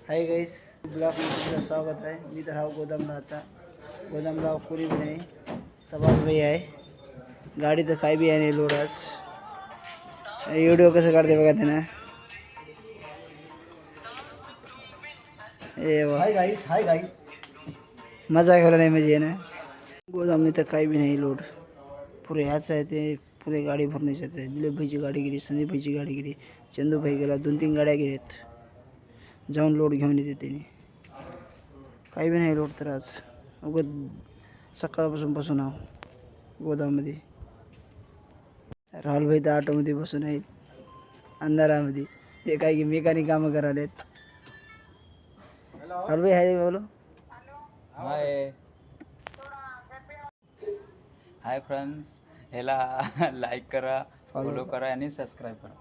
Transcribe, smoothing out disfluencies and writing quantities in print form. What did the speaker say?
Hi guys, blog में तुमचं स्वागत आहे. मी तर हा गोदामला आता गोदामला कोणी बी नाही. तबाल भाई आहे गाडी तर काय बी आहे नाही लोड आज. व्हिडिओ कसं काढते बघा त्यानं. हाय गाइस मजा घाला नाही म्हणजे ना. गोदाम में तर काही बी नाही लोड. पुरे ह्याच आहे ते पुरे गाडी भरण्याची आहे. दिलीप भाईची गाडी गेली, संदीप भाईची गाडी गेली, चंदू भाई गेला, 2-3 गाड्या गेल्यात. जाऊन लोड घेऊन येते त्याने. काही बी नाही लोड तर आज उगत सकाळपासून बसून आहो गोदाममध्ये. राहुल भाई तर ऑटोमध्ये बसून आहेत अंधारामध्ये. हे काही मेकॅनिक कामं करायलेत. राहुल भाई हाय बोलो. हाय हाय फ्रेंड्स, ह्याला लाईक करा, फॉलो करा आणि सबस्क्राईब करा.